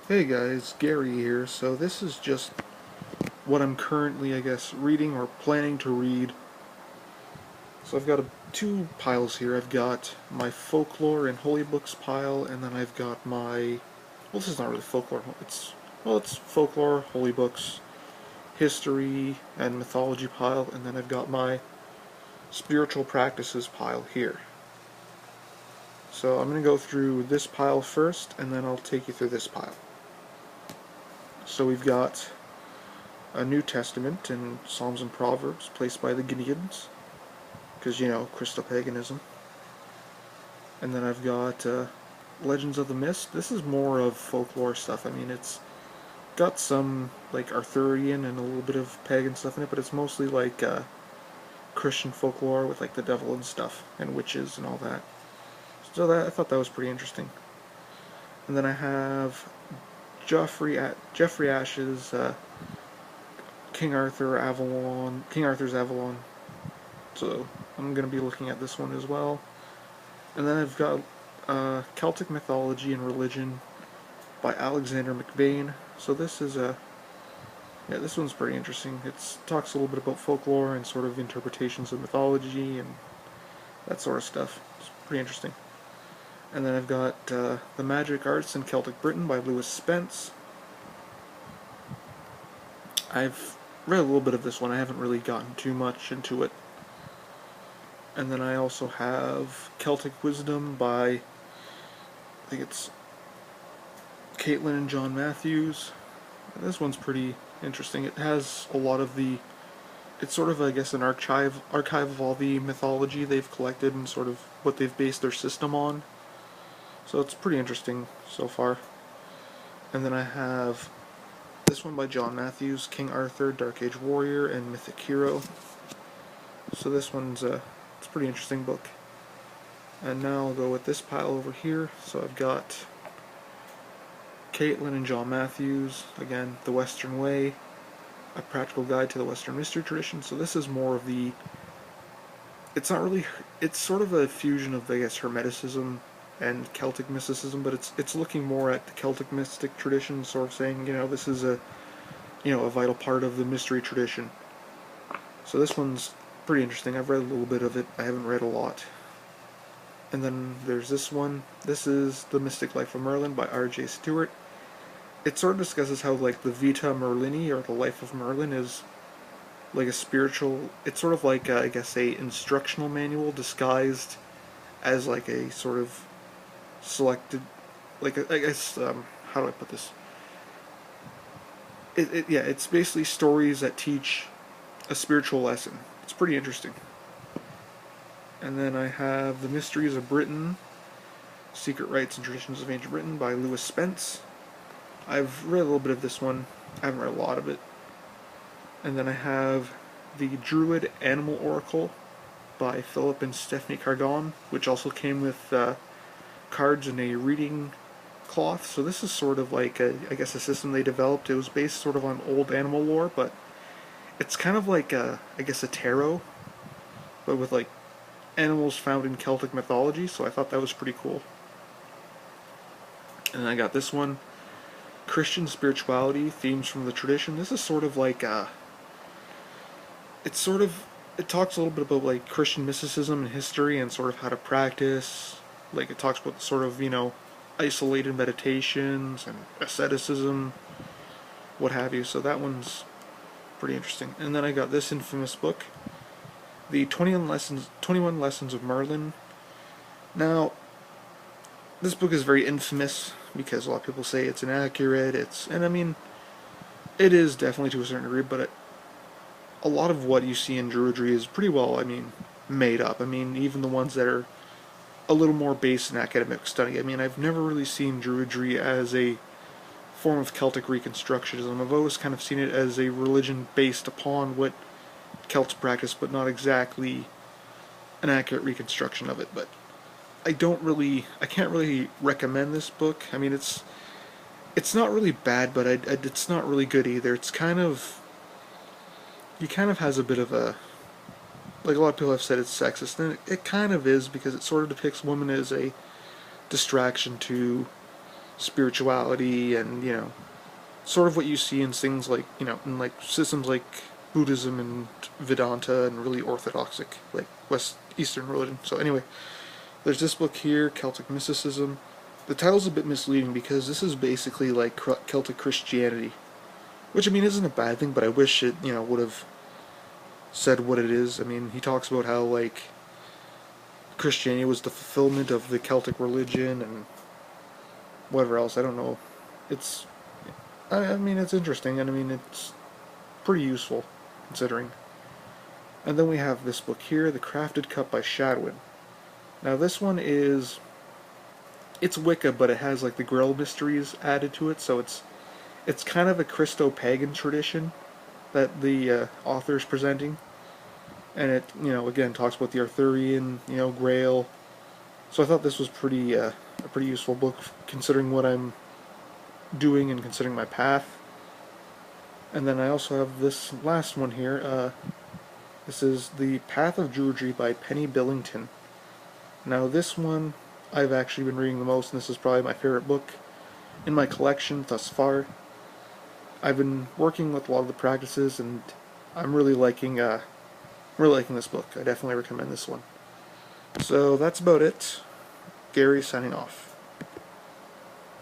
Hey guys, Gary here. So this is just what I'm currently, I guess, reading or planning to read. So I've got two piles here. I've got my folklore and holy books pile, and then I've got my, well, this is not really folklore. It's folklore, holy books, history, and mythology pile, and then I've got my spiritual practices pile here. So I'm going to go through this pile first, and then I'll take you through this pile. So we've got a New Testament and Psalms and Proverbs placed by the Gideons, because, Christo-Paganism. And then I've got Legends of the Mist. This is more of folklore stuff. I mean, it's got some, like, Arthurian and a little bit of pagan stuff in it, but it's mostly, like, Christian folklore with, like, the devil and stuff, and witches and all that. So I thought that was pretty interesting. And then I have Geoffrey Ash's King Arthur's Avalon. So I'm going to be looking at this one as well. And then I've got Celtic Mythology and Religion by Alexander McBain. So this is this one's pretty interesting. It talks a little bit about folklore and sort of interpretations of mythology and that sort of stuff. It's pretty interesting. And then I've got The Magic Arts in Celtic Britain by Lewis Spence. I've read a little bit of this one. I haven't really gotten too much into it. And then I also have Celtic Wisdom by, I think it's Caitlin and John Matthews. And this one's pretty interesting. It has a lot of it's sort of, I guess, an archive of all the mythology they've collected and sort of what they've based their system on. So it's pretty interesting so far. And then I have this one by John Matthews, King Arthur, Dark Age Warrior, and Mythic Hero. So this one's it's a pretty interesting book. And now I'll go with this pile over here. So I've got Caitlin and John Matthews, again, The Western Way, A Practical Guide to the Western Mystery Tradition. So this is more of it's not really, it's sort of a fusion of, I guess, Hermeticism and Celtic mysticism, but it's looking more at the Celtic mystic tradition, sort of saying, this is a vital part of the mystery tradition. So this one's pretty interesting. I've read a little bit of it. I haven't read a lot. And then there's this one. This is The Mystic Life of Merlin by R.J. Stewart. It sort of discusses how, like, the Vita Merlini, or the life of Merlin, is like a spiritual, it's sort of like, I guess, a instructional manual disguised as, like, a sort of selected, like, I guess, how do I put this? It's basically stories that teach a spiritual lesson. It's pretty interesting. And then I have The Mysteries of Britain, Secret Rites and Traditions of Ancient Britain by Lewis Spence. I've read a little bit of this one. I haven't read a lot of it. And then I have The Druid Animal Oracle by Philip and Stephanie Cardon, which also came with cards and a reading cloth. So this is sort of like I guess a system they developed. It was based sort of on old animal lore, but it's kind of like I guess a tarot, but with, like, animals found in Celtic mythology. So I thought that was pretty cool. And then I got this one, Christian Spirituality, Themes from the Tradition. This is sort of like it talks a little bit about, like, Christian mysticism and history and sort of how to practice. Like, it talks about sort of, isolated meditations and asceticism, what have you. So that one's pretty interesting. And then I got this infamous book, the 21 Lessons of Merlin. Now, this book is very infamous because a lot of people say it's inaccurate. And I mean, it is definitely to a certain degree, but a lot of what you see in Druidry is pretty well, I mean, made up. I mean, even the ones that are a little more based in academic study. I mean, I've never really seen Druidry as a form of Celtic Reconstructionism. I've always kind of seen it as a religion based upon what Celts practice, but not exactly an accurate reconstruction of it. But I can't really recommend this book. I mean, it's not really bad, but it's not really good either. He kind of has a bit of a, like, a lot of people have said it's sexist, and it kind of is, because it sort of depicts women as a distraction to spirituality and, you know, sort of what you see in things like, you know, in like systems like Buddhism and Vedanta and really orthodox like West Eastern religion. So anyway, there's this book here, Celtic Mysticism. The title's a bit misleading because this is basically like Celtic Christianity, which I mean isn't a bad thing, but I wish it, you know, would have said what it is. I mean, he talks about how like Christianity was the fulfillment of the Celtic religion and whatever else. I don't know. It's, I mean, it's interesting, and I mean, it's pretty useful considering. And then we have this book here, The Crafted Cup by Shadwin. Now this one is, it's Wicca, but it has like the Grail mysteries added to it, so it's kind of a Christo-Pagan tradition that the author is presenting. And it, you know, again talks about the Arthurian, you know, Grail. So I thought this was pretty a pretty useful book considering what I'm doing and considering my path. And then I also have this last one here. This is The Path of Druidry by Penny Billington. Now this one I've actually been reading the most, and this is probably my favorite book in my collection thus far. I've been working with a lot of the practices, and I'm really liking this book. I definitely recommend this one. So that's about it. Gary signing off.